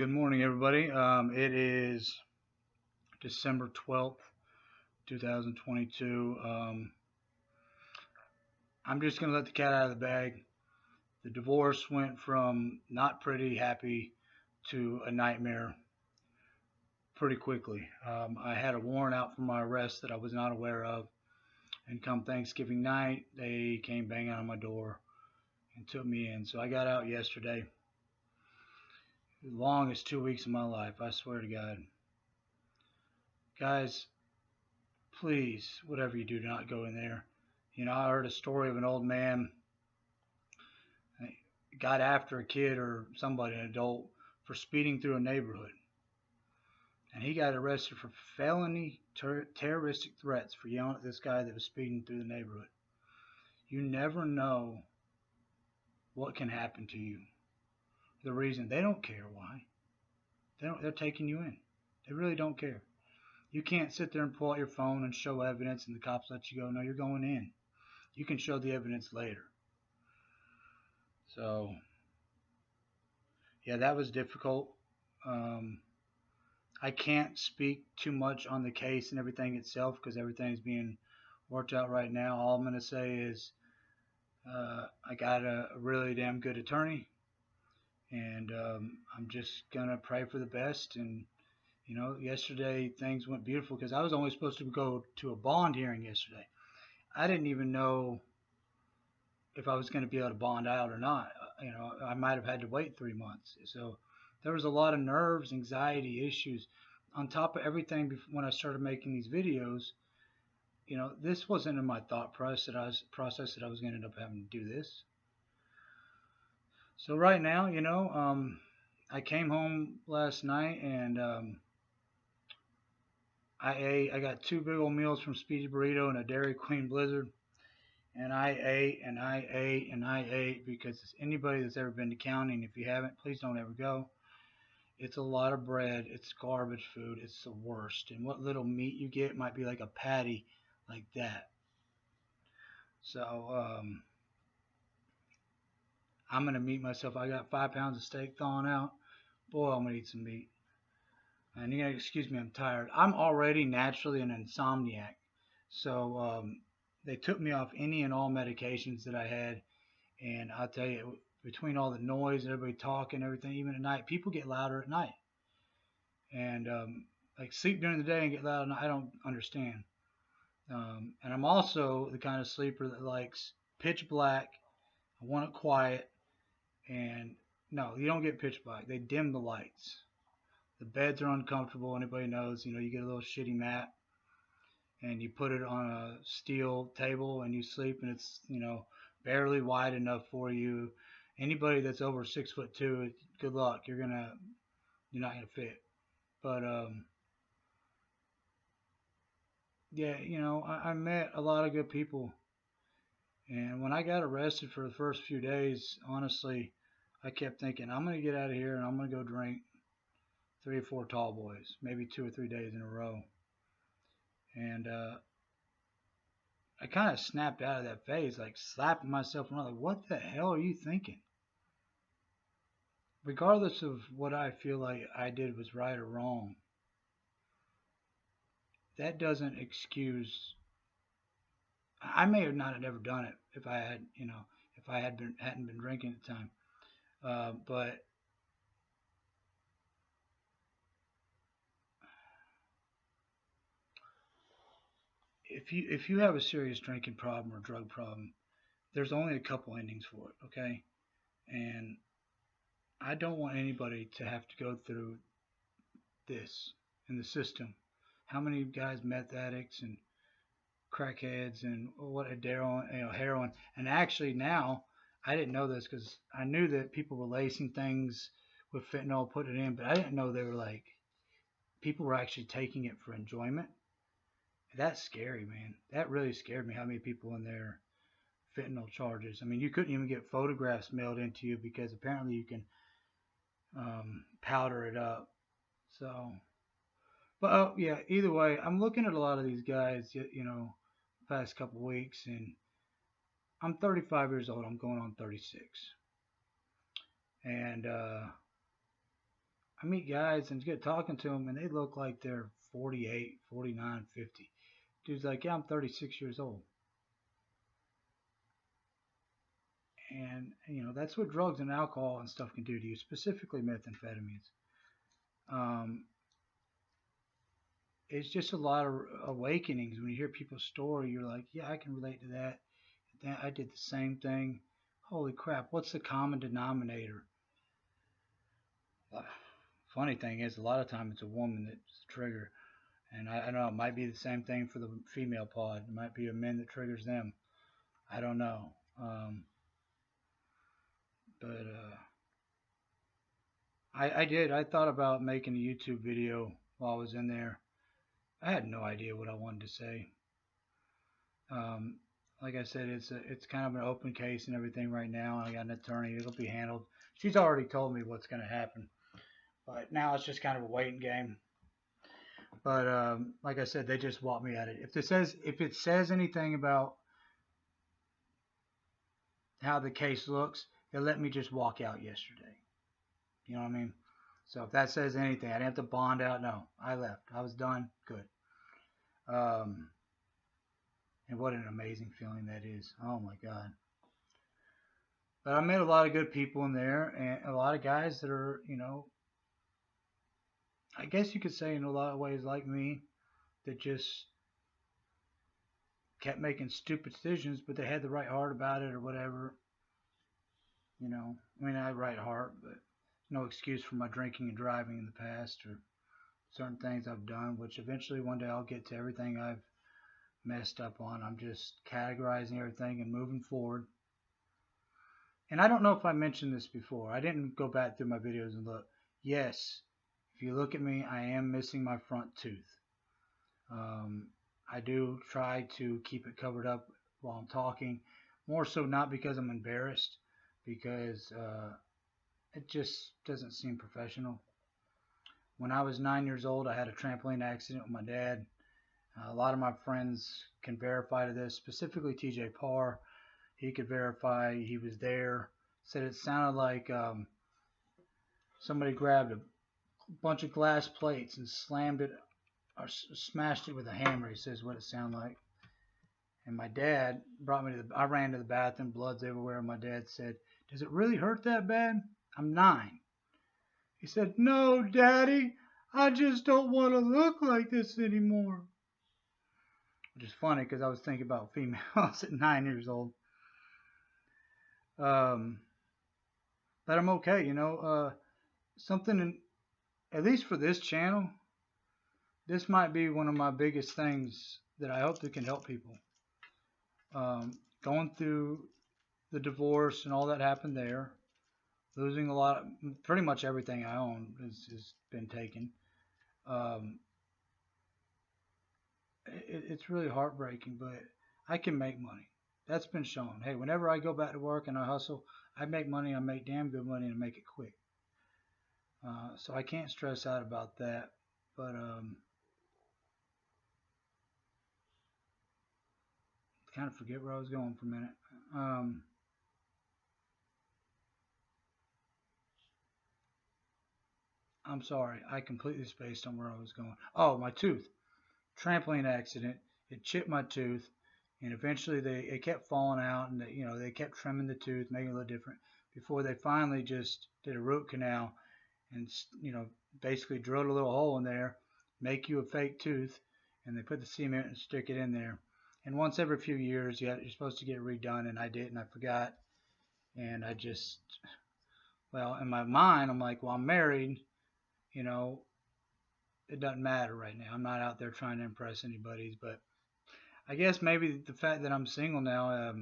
Good morning, everybody. It is December 12th, 2022. I'm just going to let the cat out of the bag. The divorce went from not pretty happy to a nightmare pretty quickly. I had a warrant out for my arrest that I was not aware of. And come Thanksgiving night, they came banging on my door and took me in. So I got out yesterday. The longest 2 weeks of my life, I swear to God. Guys, please, whatever you do, not go in there. I heard a story of an old man got after a kid or somebody, an adult, for speeding through a neighborhood. And he got arrested for felony terroristic threats for yelling at this guy that was speeding through the neighborhood. You never know what can happen to you. The reason they don't care why. They're taking you in. They really don't care. You can't sit there and pull out your phone and show evidence and the cops let you go. No, you're going in. You can show the evidence later. So, yeah, that was difficult. I can't speak too much on the case and everything itself because everything's being worked out right now. All I'm going to say is I got a really damn good attorney, and I'm just going to pray for the best. And, yesterday things went beautiful because I was only supposed to go to a bond hearing yesterday. I didn't even know if I was going to be able to bond out or not. I might have had to wait 3 months. So there was a lot of nerves, anxiety, issues. On top of everything, when I started making these videos, this wasn't in my thought process that I was going to end up having to do this. So right now, I came home last night and I got two big old meals from Speedy Burrito and a Dairy Queen Blizzard. And I ate and I ate and I ate because anybody that's ever been to county, and if you haven't, please don't ever go. It's a lot of bread. It's garbage food. It's the worst. And what little meat you get might be like a patty like that. So I'm going to meat myself. I got 5 pounds of steak thawing out. Boy, I'm going to eat some meat. And you got to excuse me, I'm tired. I'm already naturally an insomniac. So they took me off any and all medications that I had. And I'll tell you, between all the noise and everybody talking, everything, even at night, people get louder at night. And like sleep during the day and get loud at night, I don't understand. And I'm also the kind of sleeper that likes pitch black. I want it quiet. And no, you don't get pitch black. They dim the lights. The beds are uncomfortable. Anybody knows, you get a little shitty mat and you put it on a steel table and you sleep and it's, barely wide enough for you. Anybody that's over 6'2", good luck. You're not gonna fit. But yeah, I met a lot of good people, and when I got arrested for the first few days, honestly, I kept thinking I'm gonna get out of here and I'm gonna go drink 3 or 4 tall boys, maybe 2 or 3 days in a row, and I kind of snapped out of that phase, like slapping myself around, like, what the hell are you thinking? Regardless of what I feel like I did was right or wrong, that doesn't excuse. I may have not have never done it if I had, if I hadn't been drinking at the time. But if you have a serious drinking problem or drug problem, there's only a couple endings for it, okay? And I don't want anybody to have to go through this in the system. How many guys, meth addicts and crackheads and what heroin, and actually now I didn't know this because I knew that people were lacing things with fentanyl, putting it in, but I didn't know they were like people were actually taking it for enjoyment. That's scary, man. That really scared me. How many people in there fentanyl charges? I mean, you couldn't even get photographs mailed into you because apparently you can powder it up. So, but yeah, either way, I'm looking at a lot of these guys, past couple of weeks, and I'm 35 years old. I'm going on 36, and I meet guys and get talking to them, and they look like they're 48, 49, 50. Dude's like, yeah, I'm 36 years old. And, that's what drugs and alcohol and stuff can do to you, specifically methamphetamines. Um, it's just a lot of awakenings. When you hear people's story, you're like, yeah, I can relate to that. I did the same thing. Holy crap, what's the common denominator? Uh, Funny thing is, a lot of time it's a woman that's the trigger. And I don't know, it might be the same thing for the female pod. It might be a men that triggers them. I don't know. But I did. I thought about making a YouTube video while I was in there. I had no idea what I wanted to say. Um, like I said, it's kind of an open case and everything right now. I got an attorney. It'll be handled. She's already told me what's going to happen. But now it's just kind of a waiting game. But like I said, they just walked me at it. If it says anything about how the case looks, they let me just walk out yesterday. You know what I mean? So if that says anything, I didn't have to bond out. No, I left. I was done. Good. Um, and what an amazing feeling that is. Oh my God. But I met a lot of good people in there, and a lot of guys that are, I guess you could say in a lot of ways like me, that just kept making stupid decisions, but they had the right heart about it or whatever. I mean, I had right heart, but no excuse for my drinking and driving in the past or certain things I've done, which eventually one day I'll get to everything I've messed up on. I'm just categorizing everything and moving forward. And I don't know if I mentioned this before. I didn't go back through my videos and look. Yes, if you look at me, I am missing my front tooth. Um, I do try to keep it covered up while I'm talking. More so not because I'm embarrassed, because it just doesn't seem professional. When I was 9 years old, I had a trampoline accident with my dad. A lot of my friends can verify to this, specifically TJ Parr. He could verify he was there. Said it sounded like somebody grabbed a bunch of glass plates and slammed it or smashed it with a hammer. He says what it sounded like. And my dad brought me to I ran to the bathroom, blood's everywhere. And my dad said, "Does it really hurt that bad?" I'm 9. He said, "No, Daddy, I just don't want to look like this anymore." Which is funny because I was thinking about females at 9 years old. Um, but I'm okay, something, at least for this channel, this might be one of my biggest things that I hope that can help people. Going through the divorce and all that happened there, losing pretty much everything I own has been taken. Um, it's really heartbreaking, but I can make money. That's been shown. Hey, whenever I go back to work and I hustle, I make money. I make damn good money and I make it quick. So I can't stress out about that. But kind of forget where I was going for a minute. I'm sorry. I completely spaced on where I was going. Oh, my tooth. Trampoline accident. It chipped my tooth, and eventually it kept falling out, and they kept trimming the tooth, making it a little different before they finally just did a root canal and basically drilled a little hole in there, make you a fake tooth, and they put the cement and stick it in there. And once every few years, you're supposed to get it redone, and I didn't. I forgot, and I just, well, in my mind, I'm like, well, I'm married, you know, it doesn't matter right now. I'm not out there trying to impress anybody, but I guess maybe the fact that I'm single now, I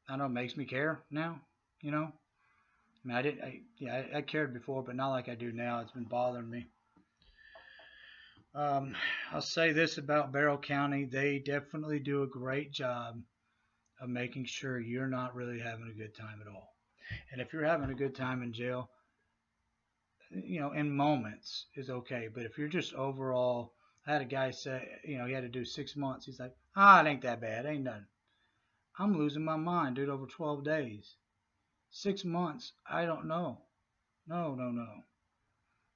don't know, makes me care now. I mean, I didn't, yeah, I cared before, but not like I do now. It's been bothering me. Um, I'll say this about Barrow County: they definitely do a great job of making sure you're not really having a good time at all. And if you're having a good time in jail, in moments is okay. But if you're just overall, I had a guy say, he had to do 6 months. He's like, it ain't that bad. Ain't nothing. I'm losing my mind, dude, over 12 days. 6 months, I don't know. No, no, no.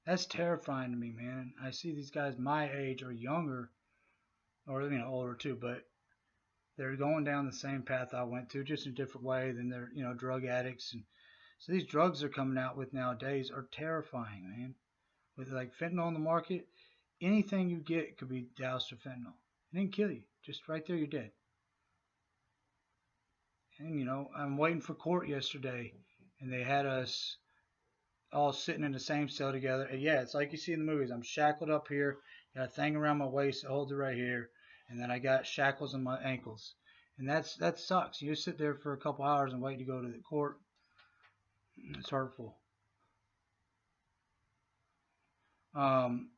That's terrifying to me, man. I see these guys my age or younger, or older too, but they're going down the same path I went to, just in a different way than they're drug addicts. And so these drugs they're coming out with nowadays are terrifying, man. With like fentanyl on the market, anything you get could be doused with fentanyl. It didn't kill you, just right there you're dead. And I'm waiting for court yesterday, and they had us all sitting in the same cell together. And yeah, it's like you see in the movies. I'm shackled up here, got a thing around my waist that holds it right here, and then I got shackles on my ankles. And that sucks. You sit there for a couple hours and wait to go to the court. It's hurtful. Um,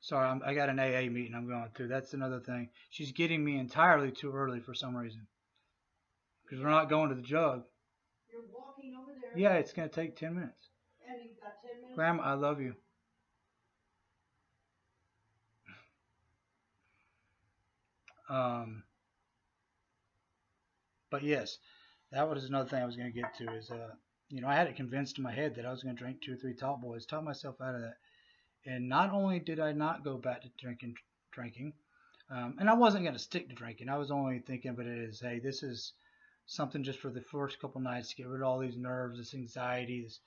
sorry, I got an AA meeting I'm going to. That's another thing. She's getting me entirely too early for some reason because we're not going to the jug. You're walking over there. Yeah, it's gonna take 10 minutes. And you've got 10 minutes. Grandma, I love you. Um, but yes, that was another thing I was going to get to is, I had it convinced in my head that I was going to drink 2 or 3 Top Boys, talked myself out of that. And not only did I not go back to drinking, and I wasn't going to stick to drinking. I was only thinking of it as, hey, this is something just for the first couple nights to get rid of all these nerves, this anxiety. It's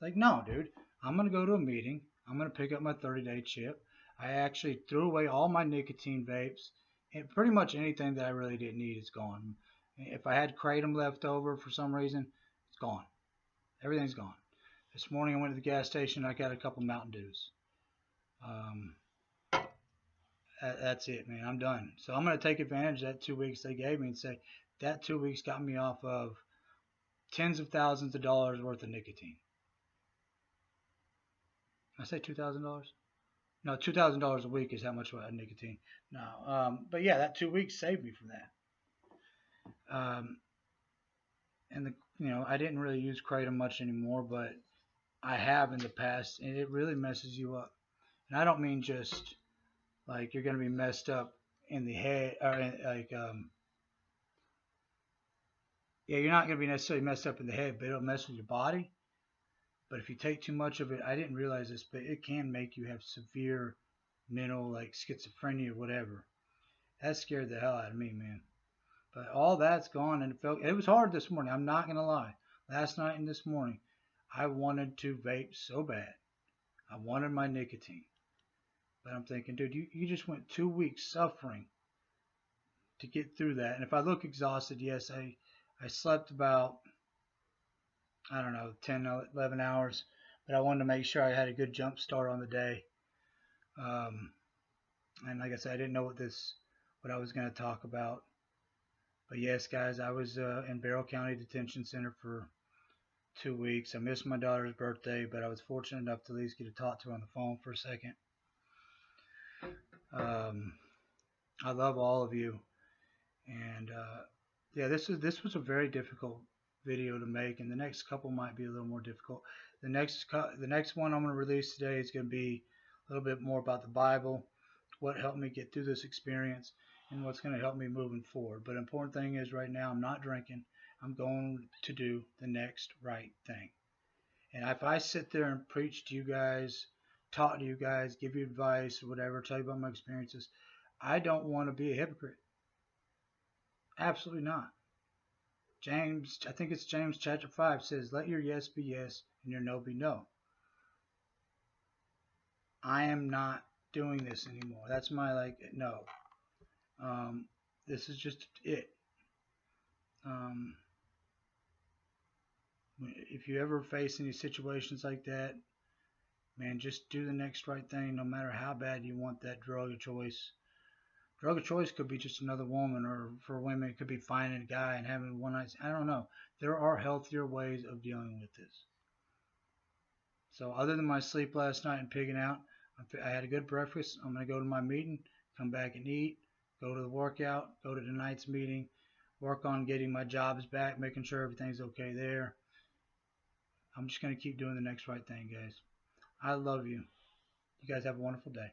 like, no, dude, I'm going to go to a meeting. I'm going to pick up my 30-day chip. I actually threw away all my nicotine vapes, and pretty much anything that I really didn't need is gone. If I had kratom left over for some reason, it's gone. Everything's gone. This morning I went to the gas station. I got a couple Mountain Dews. Um, that's it, man. I'm done. So I'm going to take advantage of that 2 weeks they gave me and say that 2 weeks got me off of tens of thousands of dollars worth of nicotine. I say $2,000? No, $2,000 a week is how much nicotine. No, but yeah, that 2 weeks saved me from that. And I didn't really use kratom much anymore, but I have in the past, and it really messes you up. And I don't mean just like you're gonna be messed up in the head, or yeah, you're not gonna be necessarily messed up in the head, but it'll mess with your body. But if you take too much of it, I didn't realize this, but it can make you have severe mental, like schizophrenia or whatever. That scared the hell out of me, man. But all that's gone, and it was hard this morning. I'm not gonna lie. Last night and this morning, I wanted to vape so bad. I wanted my nicotine. But I'm thinking, dude, you just went 2 weeks suffering to get through that. And if I look exhausted, yes, I slept about, I don't know, 10, 11 hours. But I wanted to make sure I had a good jump start on the day. And like I said, I didn't know what I was going to talk about. But yes, guys, I was in Barrow County Detention Center for 2 weeks. I missed my daughter's birthday, but I was fortunate enough to at least get to talk to her on the phone for a second. I love all of you, and yeah, this was a very difficult video to make, and the next couple might be a little more difficult. The next one I'm going to release today is going to be a little bit more about the Bible, what helped me get through this experience, and what's going to help me moving forward. But the important thing is right now I'm not drinking. I'm going to do the next right thing. And if I sit there and preach to you guys, talk to you guys, give you advice or whatever, tell you about my experiences, I don't want to be a hypocrite. Absolutely not. James, I think it's James chapter 5 says, let your yes be yes and your no be no. I am not doing this anymore. That's my no. This is just it. If you ever face any situations like that, man, just do the next right thing no matter how bad you want that drug of choice. Drug of choice could be just another woman, or for women, it could be finding a guy and having one night. I don't know. There are healthier ways of dealing with this. So, other than my sleep last night and pigging out, I had a good breakfast. I'm going to go to my meeting, come back and eat, go to the workout, go to tonight's meeting, work on getting my jobs back, making sure everything's okay there. I'm just going to keep doing the next right thing, guys. I love you. You guys have a wonderful day.